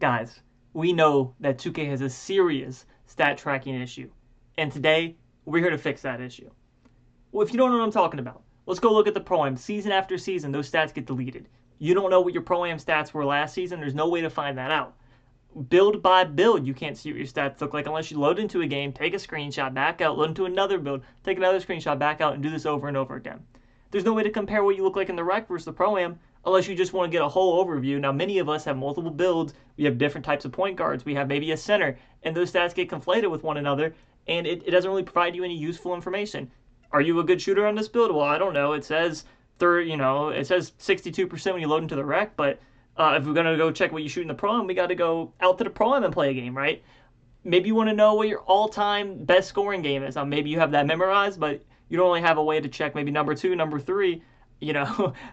Guys, we know that 2K has a serious stat tracking issue, and today we're here to fix that issue. Well, if you don't know what I'm talking about, let's go look at the Pro-Am. Season after season, those stats get deleted. You don't know what your Pro-Am stats were last season, there's no way to find that out. Build by build, you can't see what your stats look like unless you load into a game, take a screenshot, back out, load into another build, take another screenshot, back out, and do this over and over again. There's no way to compare what you look like in the rec versus the Pro-Am unless you just want to get a whole overview. Now, many of us have multiple builds. We have different types of point guards. We have maybe a center, and those stats get conflated with one another, and it doesn't really provide you any useful information. Are you a good shooter on this build? Well, I don't know. It says it says 62% when you load into the rec, but if we're gonna go check what you shoot in the Pro-Am, we got to go out to the Pro-Am and play a game, right? Maybe you want to know what your all-time best scoring game is. Now, maybe you have that memorized, but you don't really have a way to check maybe number two, number three,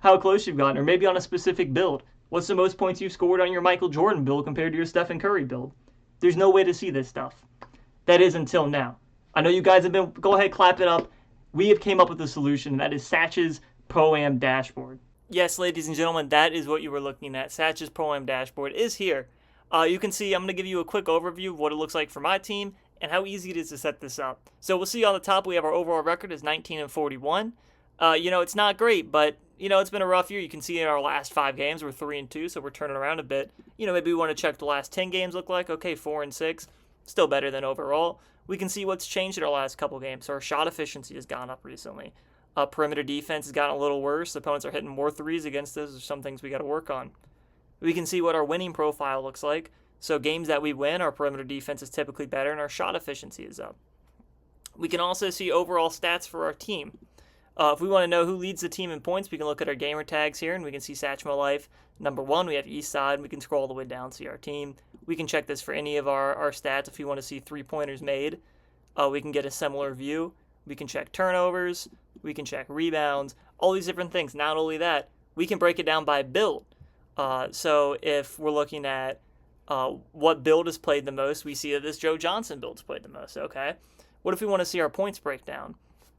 how close you've gotten, or maybe on a specific build. What's the most points you've scored on your Michael Jordan build compared to your Stephen Curry build? There's no way to see this stuff. That is until now. I know you guys have been, go ahead, clap it up. We have came up with a solution, and that is Satch's Pro-Am dashboard. Yes, ladies and gentlemen, that is what you were looking at. Satch's Pro-Am dashboard is here. You can see I'm going to give you a quick overview of what it looks like for my team and how easy it is to set this up. So we'll see on the top we have our overall record is 19-41. It's not great, but it's been a rough year. You can see in our last 5 games we're 3-2, so we're turning around a bit. Maybe we want to check the last 10 games look like. Okay, 4-6, still better than overall. We can see what's changed in our last couple games. So our shot efficiency has gone up recently. Perimeter defense has gotten a little worse. Opponents are hitting more threes against us. There's some things we got to work on. We can see what our winning profile looks like. So games that we win, our perimeter defense is typically better and our shot efficiency is up. We can also see overall stats for our team. If we want to know who leads the team in points, we can look at our gamer tags here and we can see Satchmo Life. Number 1, we have Eastside, and we can scroll all the way down, see our team. We can check this for any of our stats if we want to see 3-pointers made. We can get a similar view. We can check turnovers. We can check rebounds. All these different things. Not only that, we can break it down by build. So if we're looking at what build is played the most, we see that this Joe Johnson build's played the most, okay? What if we want to see our points breakdown?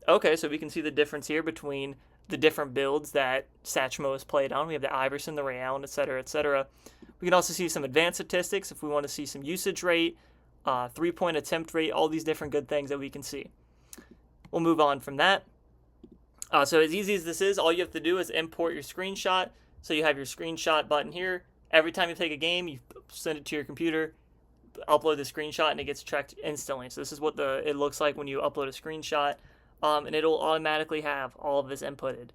Okay, so we can see the difference here between the different builds that Satchmo has played on. We have the Iverson, the Ray Allen, etc., etc. We can also see some advanced statistics if we want to see some usage rate, 3-point attempt rate, all these different good things that we can see. We'll move on from that. So as easy as this is, all you have to do is import your screenshot. So you have your screenshot button here. Every time you take a game, you send it to your computer, upload the screenshot, and it gets checked instantly. So this is what it looks like when you upload a screenshot. And it'll automatically have all of this inputted.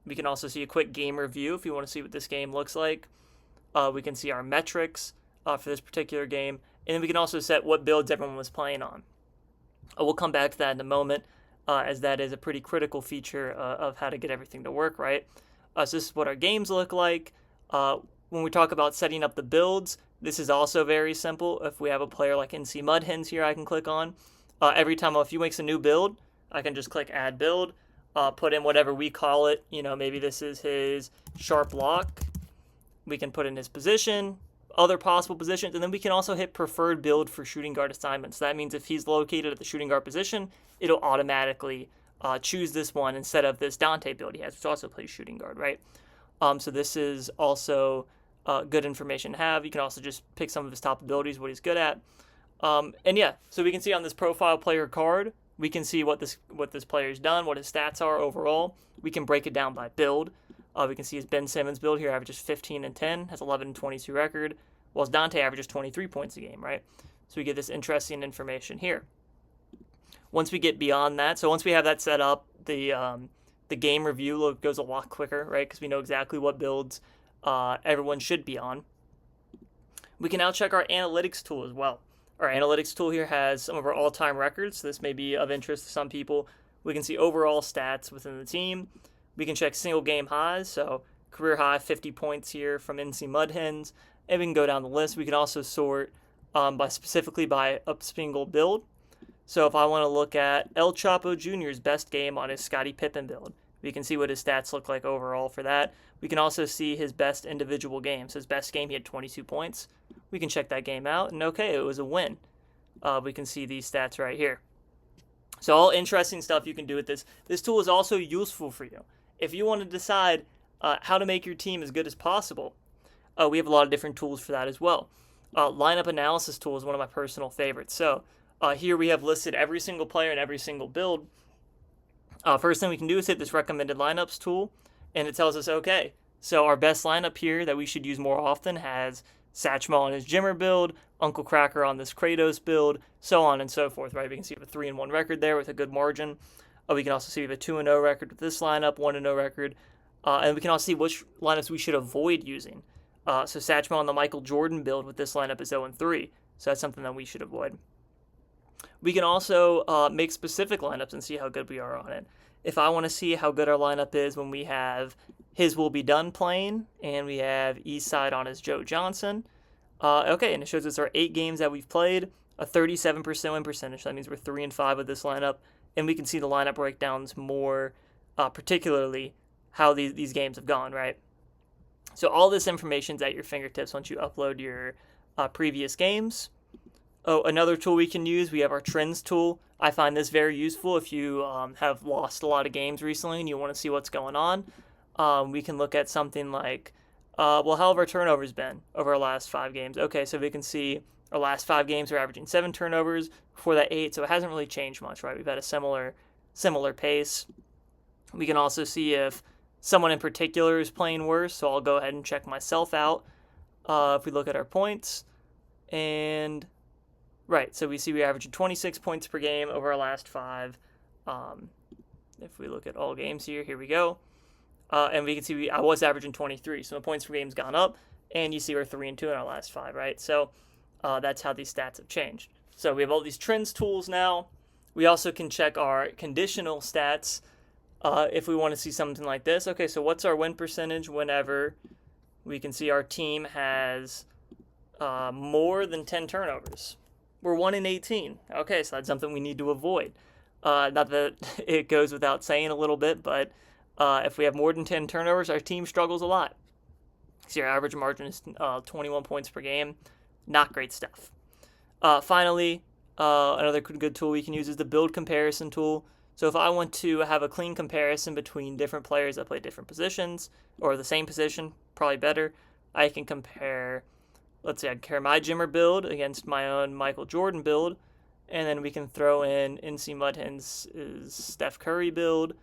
We can also see a quick game review if you want to see what this game looks like. We can see our metrics for this particular game. And then we can also set what builds everyone was playing on. We'll come back to that in a moment, as that is a pretty critical feature of how to get everything to work, right? So this is what our games look like. When we talk about setting up the builds, this is also very simple. If we have a player like NC Mudhens here I can click on. Every time if he makes a new build, I can just click add build, put in whatever we call it. Maybe this is his sharp block. We can put in his position, other possible positions, and then we can also hit preferred build for shooting guard assignments. So that means if he's located at the shooting guard position, it'll automatically choose this one instead of this Dante build he has, which also plays shooting guard, right? So this is also good information to have. You can also just pick some of his top abilities, what he's good at. So we can see on this profile player card, we can see what this player's done, what his stats are overall. We can break it down by build. We can see his Ben Simmons build here averages 15-10, has 11-22 record, while Dante averages 23 points a game, right? So we get this interesting information here. Once we get beyond that, so once we have that set up, the game review goes a lot quicker, right? Because we know exactly what builds everyone should be on. We can now check our analytics tool as well. Our analytics tool here has some of our all-time records. So this may be of interest to some people. We can see overall stats within the team. We can check single game highs. So career high 50 points here from NC Mudhens. And we can go down the list. We can also sort specifically by a single build. So if I want to look at El Chapo Jr.'s best game on his Scottie Pippen build, we can see what his stats look like overall for that. We can also see his best individual games. His best game, he had 22 points. We can check that game out, and okay, it was a win. We can see these stats right here. So all interesting stuff you can do with this. This tool is also useful for you. If you want to decide how to make your team as good as possible, we have a lot of different tools for that as well. Lineup analysis tool is one of my personal favorites. So here we have listed every single player and every single build. First thing we can do is hit this recommended lineups tool, and it tells us, okay, so our best lineup here that we should use more often has Satchmo on his Jimmer build, Uncle Cracker on this Kratos build, so on and so forth, right? We can see we have a 3-1 record there with a good margin. We can also see we have a 2-0 record with this lineup, 1-0 record, and we can also see which lineups we should avoid using. So Satchmo on the Michael Jordan build with this lineup is 0-3, so that's something that we should avoid. We can also make specific lineups and see how good we are on it. If I want to see how good our lineup is when we have his Will Be Done playing and we have Eastside on his Joe Johnson, okay, and it shows us our 8 games that we've played, a 37% win percentage. That means we're 3-5 with this lineup, and we can see the lineup breakdowns more particularly how these games have gone, right? So all this information is at your fingertips once you upload your previous games. Oh, another tool we can use, we have our trends tool. I find this very useful if you have lost a lot of games recently and you want to see what's going on. We can look at something like, well, how have our turnovers been over our last 5 games? Okay, so we can see our last 5 games are averaging 7 turnovers, before that 8, so it hasn't really changed much, right? We've had a similar pace. We can also see if someone in particular is playing worse, so I'll go ahead and check myself out. If we look at our points, and right, so we see we averaged 26 points per game over our last 5. If we look at all games here we go. And we can see I was averaging 23, so my points per game's gone up, and you see we're 3-2 in our last 5, right? So that's how these stats have changed. So we have all these trends tools now. We also can check our conditional stats if we want to see something like this. Okay, so what's our win percentage whenever we can see our team has more than 10 turnovers? We're 1-18. Okay, so that's something we need to avoid. Not that it goes without saying a little bit, but if we have more than 10 turnovers, our team struggles a lot. See, our average margin is 21 points per game. Not great stuff. Finally, another good tool we can use is the build comparison tool. So if I want to have a clean comparison between different players that play different positions, or the same position, probably better, I can compare, let's say I compare my Jimmer build against my own Michael Jordan build, and then we can throw in NC Mudhen's Steph Curry build,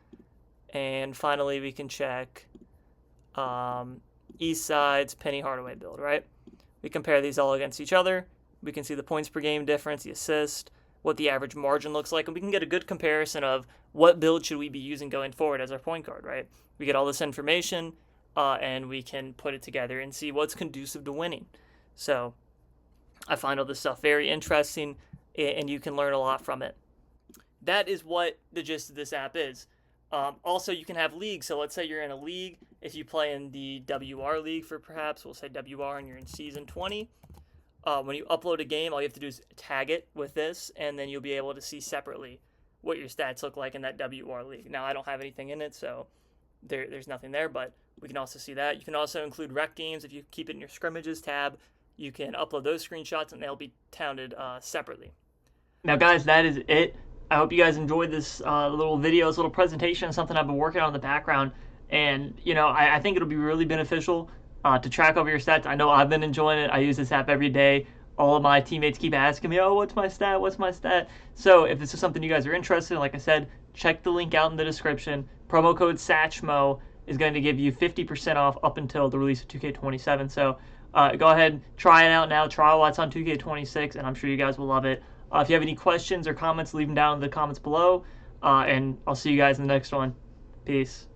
and finally we can check Eastside's Penny Hardaway build, right? We compare these all against each other. We can see the points per game difference, the assist, what the average margin looks like, and we can get a good comparison of what build should we be using going forward as our point guard, right? We get all this information, and we can put it together and see what's conducive to winning. So I find all this stuff very interesting, and you can learn a lot from it. That is what the gist of this app is. Also, you can have leagues. So let's say you're in a league. If you play in the WR league for perhaps, we'll say WR, and you're in season 20. When you upload a game, all you have to do is tag it with this, and then you'll be able to see separately what your stats look like in that WR league. Now, I don't have anything in it, so there's nothing there, but we can also see that. You can also include rec games. If you keep it in your scrimmages tab, you can upload those screenshots, and they'll be counted separately. Now, guys, that is it. I hope you guys enjoyed this little video, this little presentation, something I've been working on in the background. And, you know, I think it'll be really beneficial to track over your stats. I know I've been enjoying it. I use this app every day. All of my teammates keep asking me, oh, what's my stat? What's my stat? So if this is something you guys are interested in, like I said, check the link out in the description. Promo code SACHMO is going to give you 50% off up until the release of 2K27. So go ahead, try it out now. Try while it's on 2K26, and I'm sure you guys will love it. If you have any questions or comments, leave them down in the comments below. And I'll see you guys in the next one. Peace.